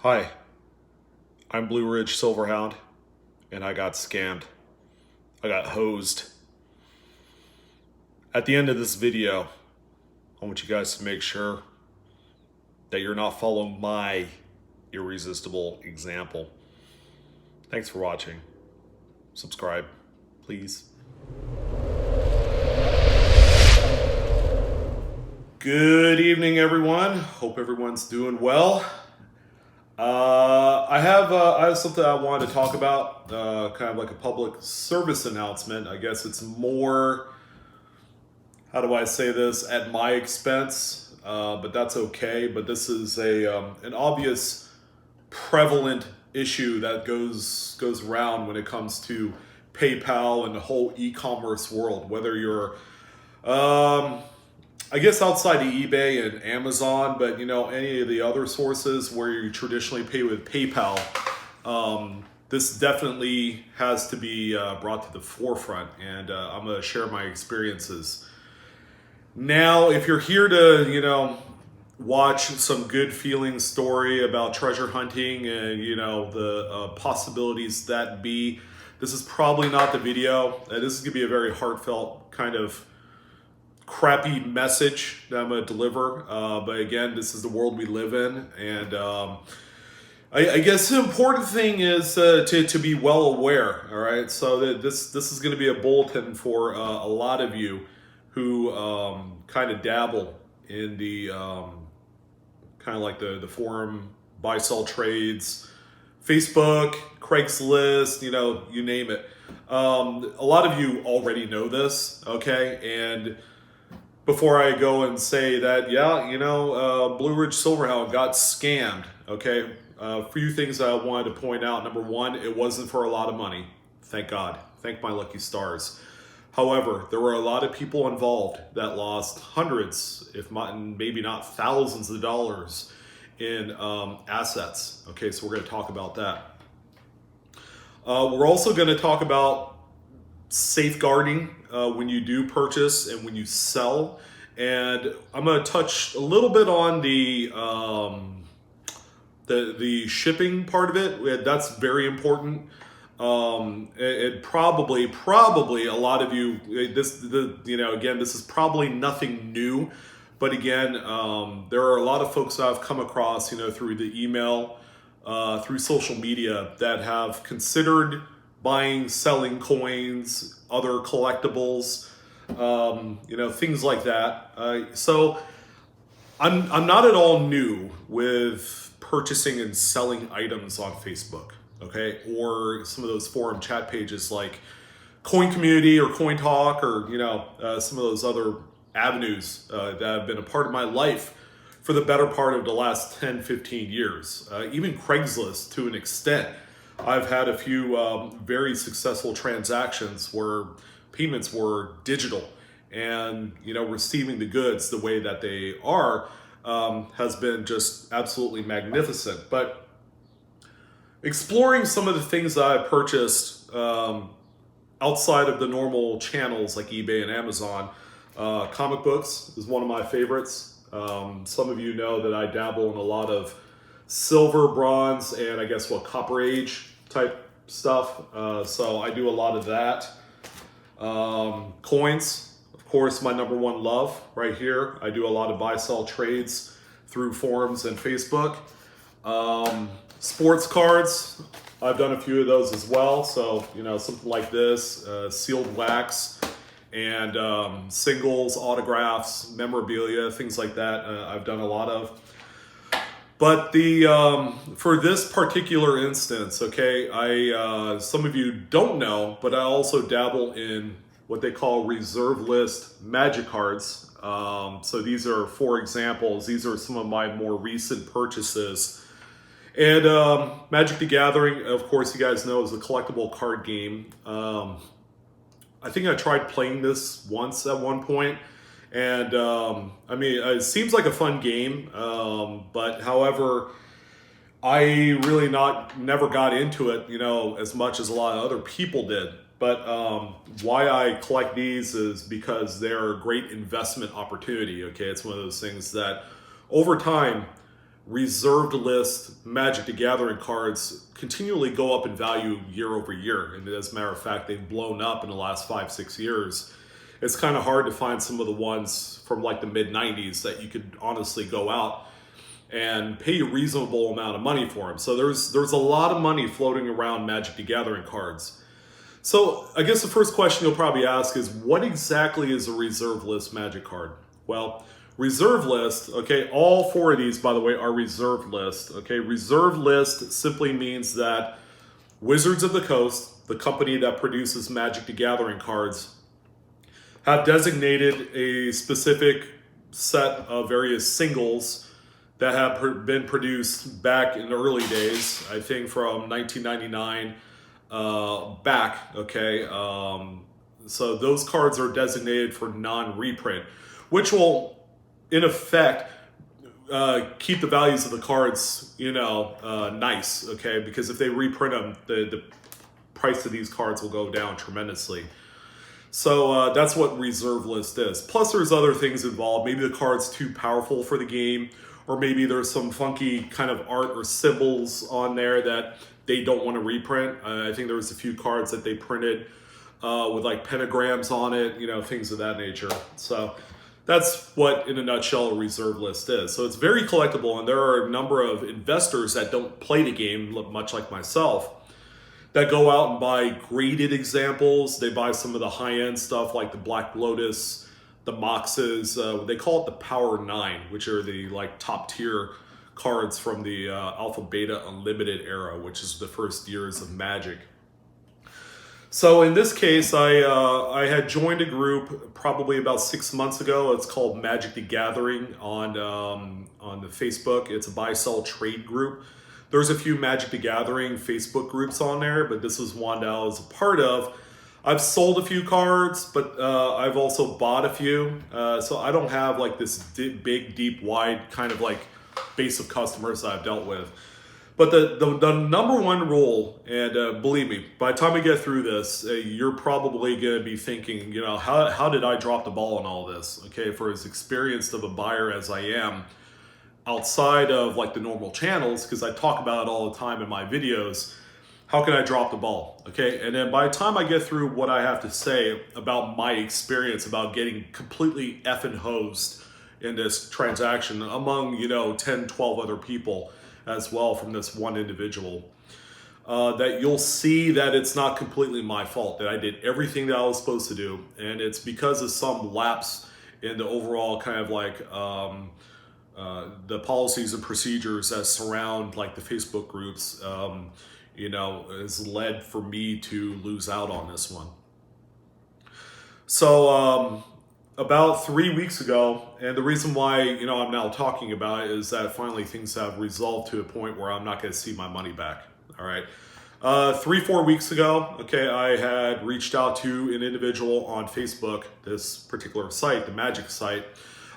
Hi, I'm Blue Ridge Silverhound, and I got scammed. I got hosed. At the end of this video, I want you guys to make sure that you're not following my irresistible example. Thanks for watching. Subscribe, please. Good evening, everyone. Hope everyone's doing well. I have something I wanted to talk about, kind of like a public service announcement. I guess it's more, how do I say this, at my expense, but that's okay. But this is an obvious, prevalent issue that goes around when it comes to PayPal and the whole e-commerce world. Whether you're I guess outside of eBay and Amazon, but any of the other sources where you traditionally pay with PayPal, this definitely has to be brought to the forefront, and I'm going to share my experiences. Now, if you're here to, watch some good feeling story about treasure hunting and, the possibilities that be, this is probably not the video. This is going to be a very heartfelt kind of crappy message that I'm going to deliver. But again, this is the world we live in. And I guess the important thing is to be well aware. All right. So that this is going to be a bulletin for a lot of you who kind of dabble in the kind of like the forum, buy, sell trades, Facebook, Craigslist, you name it. A lot of you already know this. Okay. And before I go and say that, Blue Ridge Silverhound got scammed, okay? A few things I wanted to point out. Number one, it wasn't for a lot of money. Thank God. Thank my lucky stars. However, there were a lot of people involved that lost hundreds, if not, maybe not thousands of dollars in assets. Okay, so we're going to talk about that. We're also going to talk about safeguarding when you do purchase and when you sell, and I'm going to touch a little bit on the shipping part of it. That's very important. It probably a lot of you, again, this is probably nothing new, but again, there are a lot of folks that I've come across, through the email, through social media, that have considered buying, selling coins, other collectibles, things like that. So I'm not at all new with purchasing and selling items on Facebook, okay? Or some of those forum chat pages like Coin Community or Coin Talk, or, some of those other avenues that have been a part of my life for the better part of the last 10, 15 years. Even Craigslist to an extent. I've had a few very successful transactions where payments were digital, and receiving the goods the way that they are has been just absolutely magnificent. But exploring some of the things that I purchased outside of the normal channels like eBay and Amazon, comic books is one of my favorites. Some of you know that I dabble in a lot of silver, bronze, and I guess Copper Age type stuff. So I do a lot of that. Coins, of course, my number one love right here. I do a lot of buy, sell trades through forums and Facebook. Sports cards, I've done a few of those as well. So, something like this, sealed wax, and singles, autographs, memorabilia, things like that. I've done a lot of. But for this particular instance, okay, some of you don't know, but I also dabble in what they call reserve list magic cards. So these are, for examples, these are some of my more recent purchases. And Magic the Gathering, of course, you guys know, is a collectible card game. I think I tried playing this once at one point. And it seems like a fun game, but however, I really never got into it, as much as a lot of other people did. But why I collect these is because they're a great investment opportunity. Okay, it's one of those things that over time reserved list Magic the Gathering cards continually go up in value year over year. And as a matter of fact, they've blown up in the last 5-6 years. It's kind of hard to find some of the ones from like the mid 90s that you could honestly go out and pay a reasonable amount of money for them. So there's a lot of money floating around Magic the Gathering cards. So I guess the first question you'll probably ask is, what exactly is a reserve list Magic card? Well, reserve list, okay, all 4 of these, by the way, are reserve list. Okay, reserve list simply means that Wizards of the Coast, the company that produces Magic the Gathering cards, have designated a specific set of various singles that have been produced back in the early days, I think from 1999 back, okay? So those cards are designated for non-reprint, which will, in effect, keep the values of the cards, nice, okay? Because if they reprint them, the price of these cards will go down tremendously. So that's what reserve list is. Plus there's other things involved. Maybe the card's too powerful for the game, or maybe there's some funky kind of art or symbols on there that they don't want to reprint. I think there was a few cards that they printed with like pentagrams on it, things of that nature. So that's what, in a nutshell, a reserve list is. So it's very collectible, and there are a number of investors that don't play the game, much like myself, that go out and buy graded examples. They buy some of the high-end stuff like the Black Lotus, the Moxes. They call it the Power 9, which are the like top-tier cards from the Alpha Beta Unlimited era, which is the first years of Magic. So in this case, I had joined a group probably about 6 months ago. It's called Magic the Gathering on the Facebook. It's a buy-sell trade group. There's a few Magic the Gathering Facebook groups on there, but this is one that I was a part of. I've sold a few cards, but I've also bought a few. So I don't have like this big, deep, wide kind of like base of customers that I've dealt with. But the number one rule, and believe me, by the time we get through this, you're probably going to be thinking, how did I drop the ball on all this? Okay, for as experienced of a buyer as I am, outside of like the normal channels, because I talk about it all the time in my videos, how can I drop the ball? Okay, and then by the time I get through what I have to say about my experience about getting completely effing hosed in this transaction among, 10, 12 other people as well from this one individual, that you'll see that it's not completely my fault, that I did everything that I was supposed to do, and it's because of some lapse in the overall kind of like the policies and procedures that surround like the Facebook groups, has led for me to lose out on this one. So about 3 weeks ago, and the reason why I'm now talking about it is that finally things have resolved to a point where I'm not going to see my money back. All right. 3-4 weeks ago, okay, I had reached out to an individual on Facebook, this particular site, the Magic site,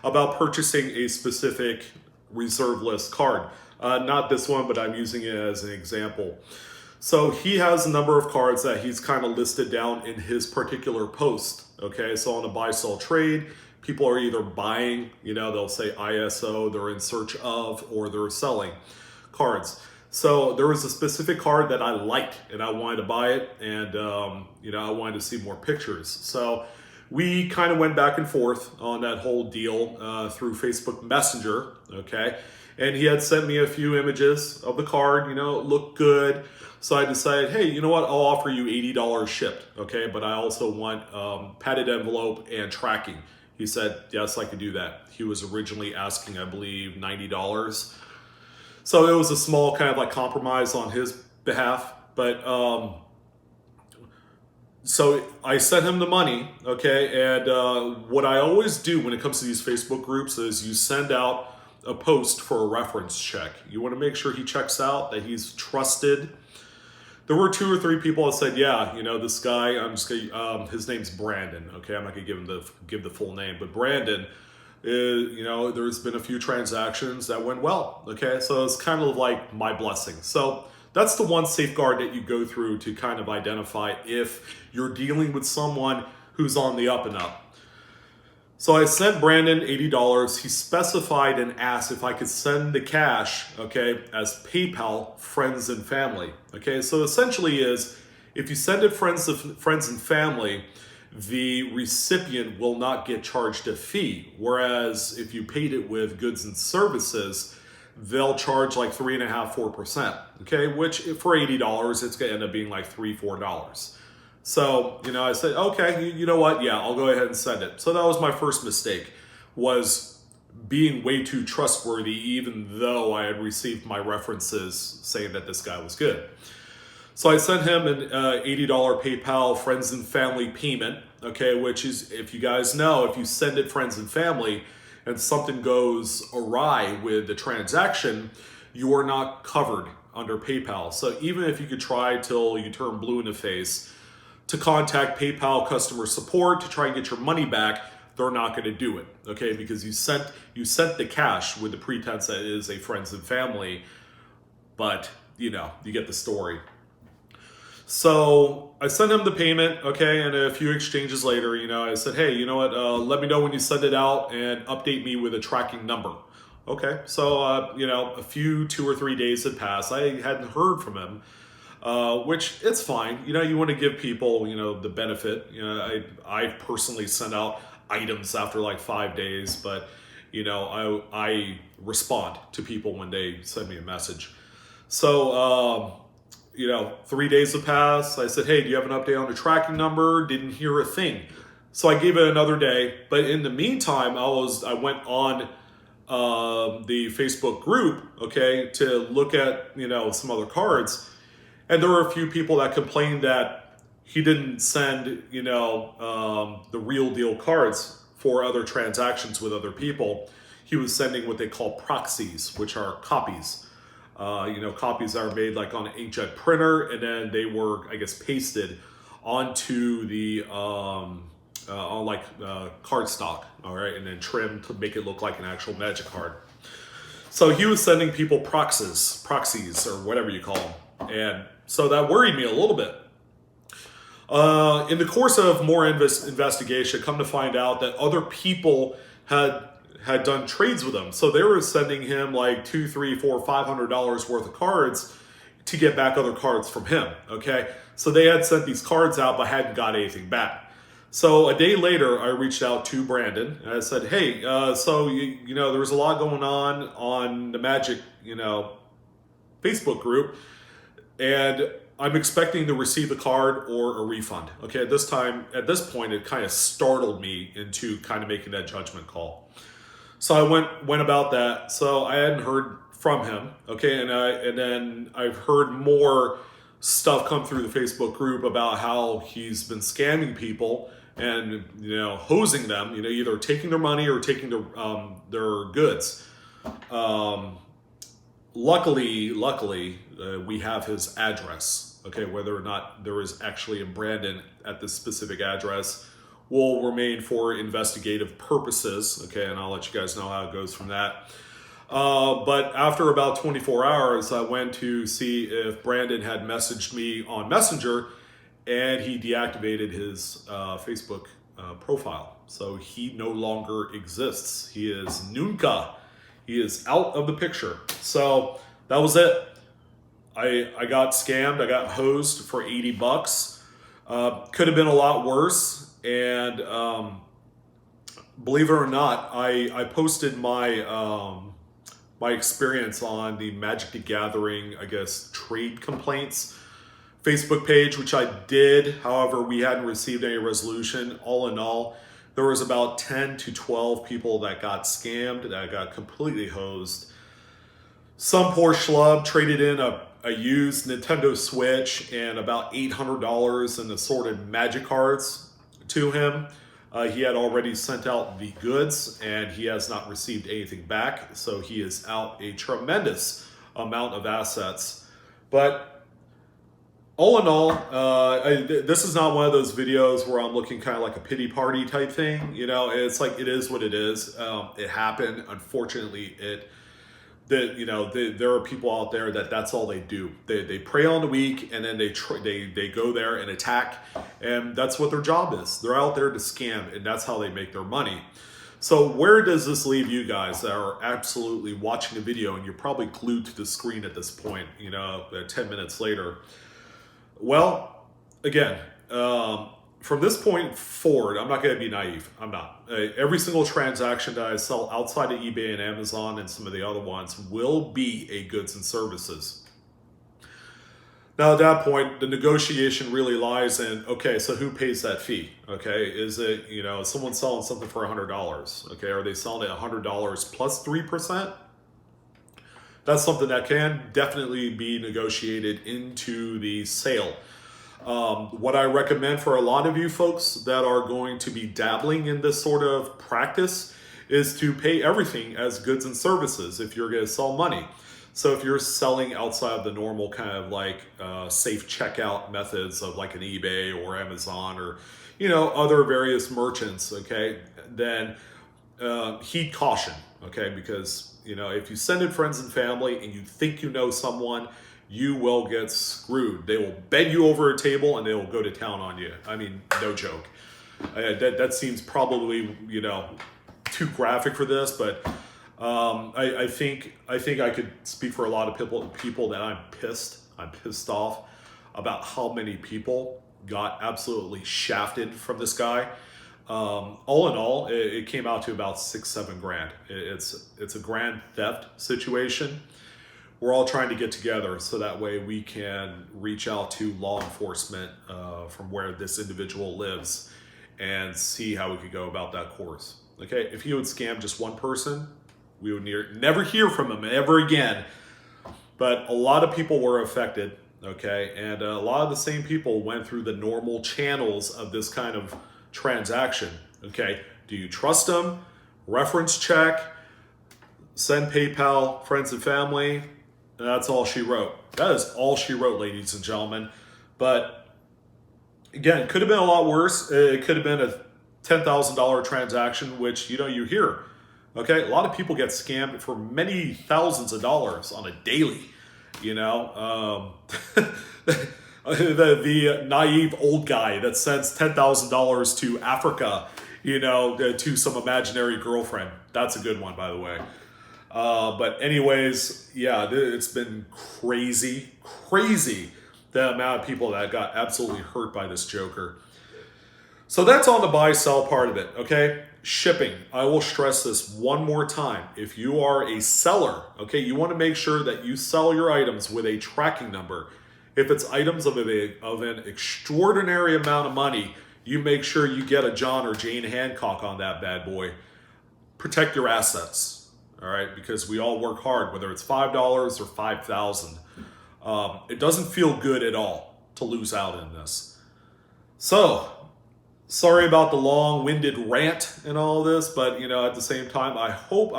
about purchasing a specific reserve list card. Not this one, but I'm using it as an example. So he has a number of cards that he's kind of listed down in his particular post. Okay, so on a buy-sell trade, people are either buying, they'll say ISO, they're in search of, or they're selling cards. So there was a specific card that I liked and I wanted to buy it, and I wanted to see more pictures. So we kind of went back and forth on that whole deal through Facebook Messenger, okay? And he had sent me a few images of the card, it looked good. So I decided, hey, you know what? I'll offer you $80 shipped, okay? But I also want padded envelope and tracking. He said, yes, I could do that. He was originally asking, I believe, $90. So it was a small kind of like compromise on his behalf. But so I sent him the money, okay? And what I always do when it comes to these Facebook groups is you send out a post for a reference check. You want to make sure he checks out, that he's trusted. There were 2 or 3 people that said, yeah, this guy, I'm just gonna, his name's Brandon, okay? I'm not gonna give the full name, but Brandon, there's been a few transactions that went well, okay? So it's kind of like my blessing. So that's the one safeguard that you go through to kind of identify if you're dealing with someone who's on the up and up. So I sent Brandon $80. He specified and asked if I could send the cash, okay, as PayPal friends and family. Okay, so essentially is if you send it friends and family, the recipient will not get charged a fee. Whereas if you paid it with goods and services, they'll charge like 3.5%, 4%. Okay, which for $80, it's gonna end up being like $3, $4. So, I said, okay, you know what? Yeah, I'll go ahead and send it. So that was my first mistake, was being way too trustworthy, even though I had received my references saying that this guy was good. So I sent him an $80 PayPal friends and family payment, okay, which is, if you guys know, if you send it friends and family and something goes awry with the transaction, you are not covered under PayPal. So even if you could try till you turn blue in the face to contact PayPal customer support to try and get your money back, they're not going to do it, okay? Because you sent the cash with the pretense that it is a friends and family, but you get the story. So I sent him the payment, okay, and a few exchanges later, I said, hey, you know what? Let me know when you send it out and update me with a tracking number. Okay, so a few 2 or 3 days had passed. I hadn't heard from him. Which it's fine. You want to give people, the benefit. I personally send out items after like 5 days, but I respond to people when they send me a message. So 3 days have passed. I said, hey, do you have an update on the tracking number? Didn't hear a thing. So I gave it another day. But in the meantime, I went on the Facebook group, okay, to look at some other cards. And there were a few people that complained that he didn't send, the real deal cards for other transactions with other people. He was sending what they call proxies, which are copies. Copies that are made like on an inkjet printer, and then they were, I guess, pasted onto the card stock, all right, and then trimmed to make it look like an actual Magic card. So he was sending people proxies, or whatever you call them, and so that worried me a little bit. In the course of more investigation, come to find out that other people had done trades with him. So they were sending him like $200, $300, $400, $500 worth of cards to get back other cards from him. Okay, so they had sent these cards out but hadn't got anything back. So a day later, I reached out to Brandon and I said, hey, so there was a lot going on the Magic Facebook group, and I'm expecting to receive a card or a refund. Okay, at this point, it kind of startled me into kind of making that judgment call. So I went about that. So I hadn't heard from him. Okay, and then I've heard more stuff come through the Facebook group about how he's been scamming people and hosing them. Either taking their money or taking their goods. Luckily, we have his address. Okay, whether or not there is actually a Brandon at this specific address will remain for investigative purposes. Okay, and I'll let you guys know how it goes from that. But after about 24 hours, I went to see if Brandon had messaged me on Messenger, and he deactivated his Facebook profile. So he no longer exists. He is nunca. He is out of the picture. So that was it. I got scammed. I got hosed for $80. Could have been a lot worse. And believe it or not, I posted my my experience on the Magic the Gathering, I guess, trade complaints Facebook page, which I did. However, we hadn't received any resolution. All in all, there was about 10 to 12 people that got scammed, that got completely hosed. Some poor schlub traded in a used Nintendo Switch and about $800 in assorted Magic cards to him. He had already sent out the goods and he has not received anything back. So he is out a tremendous amount of assets. But all in all, this is not one of those videos where I'm looking kind of like a pity party type thing. It's like, it is what it is. It happened. Unfortunately, it that, there are people out there that's all they do. They prey on the weak, and then they go there and attack, and that's what their job is. They're out there to scam, and that's how they make their money. So where does this leave you guys that are absolutely watching the video, and you're probably glued to the screen at this point, 10 minutes later? Well, again, from this point forward, I'm not going to be naive. I'm not. Every single transaction that I sell outside of eBay and Amazon and some of the other ones will be a goods and services. Now, at that point, the negotiation really lies in, okay, so who pays that fee? Okay, is it, someone selling something for $100? Okay, are they selling it $100 plus 3%? That's something that can definitely be negotiated into the sale. What I recommend for a lot of you folks that are going to be dabbling in this sort of practice is to pay everything as goods and services if you're going to sell money. So if you're selling outside of the normal kind of like safe checkout methods of like an eBay or Amazon or, other various merchants, okay, then heed caution, okay, because, if you send in friends and family and you think you know someone, you will get screwed. They will beg you over a table and they will go to town on you. I mean, no joke. That seems probably, too graphic for this, but I think I could speak for a lot of people that I'm pissed off about how many people got absolutely shafted from this guy. All in all, it came out to about $6-7 grand. It's a grand theft situation. We're all trying to get together so that way we can reach out to law enforcement from where this individual lives and see how we could go about that course. Okay, if he would scam just one person, we would never hear from him ever again. But a lot of people were affected, okay? And a lot of the same people went through the normal channels of this kind of transaction, okay? Do you trust them? Reference check, send PayPal, friends and family. And that's all she wrote. That is all she wrote, ladies and gentlemen. But again, it could have been a lot worse. It could have been a $10,000 transaction, which, you hear. Okay, a lot of people get scammed for many thousands of dollars on a daily, the naive old guy that sends $10,000 to Africa, to some imaginary girlfriend. That's a good one, by the way. But anyways, yeah, it's been crazy the amount of people that got absolutely hurt by this joker. So that's on the buy-sell part of it, okay? Shipping. I will stress this one more time. If you are a seller, okay, you want to make sure that you sell your items with a tracking number. If it's items of an extraordinary amount of money, you make sure you get a John or Jane Hancock on that bad boy. Protect your assets, all right? Because we all work hard, whether it's $5 or $5,000. It doesn't feel good at all to lose out in this. So, sorry about the long-winded rant and all this, but at the same time, I hope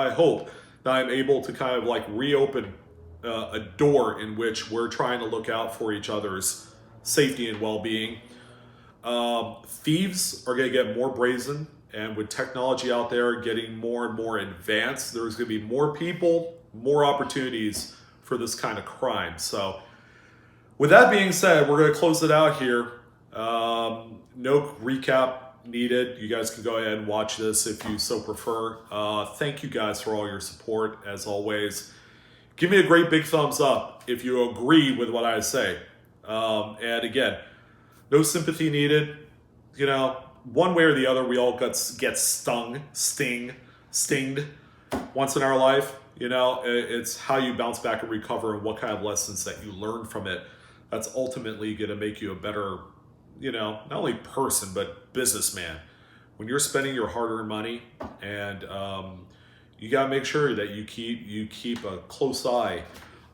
that I'm able to kind of like reopen a door in which we're trying to look out for each other's safety and well-being. Thieves are going to get more brazen, and with technology out there getting more and more advanced, there's going to be more people, more opportunities for this kind of crime. So, with that being said, we're going to close it out here. No recap needed. You guys can go ahead and watch this if you so prefer. Thank you guys for all your support, as always. Give me a great big thumbs up if you agree with what I say. And again, no sympathy needed. One way or the other, we all get stinged once in our life. It's how you bounce back and recover and what kind of lessons that you learn from it. That's ultimately going to make you a better, not only person, but businessman. When you're spending your hard-earned money, and you got to make sure that you keep a close eye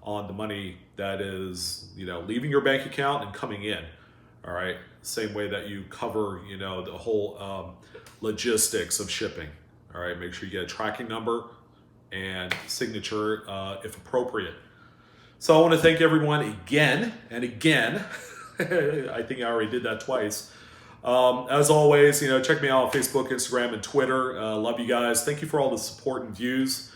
on the money that is, leaving your bank account and coming in. All right. Same way that you cover, the whole logistics of shipping. All right. Make sure you get a tracking number and signature if appropriate. So I want to thank everyone again and again. I think I already did that twice. As always, check me out on Facebook, Instagram, and Twitter. Love you guys. Thank you for all the support and views.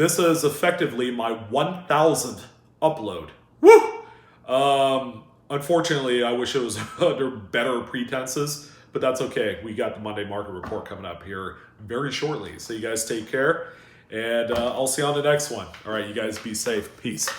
This is effectively my 1,000th upload. Woo! Unfortunately, I wish it was under better pretenses, but that's okay. We got the Monday market report coming up here very shortly. So you guys take care, and I'll see you on the next one. All right, you guys be safe. Peace.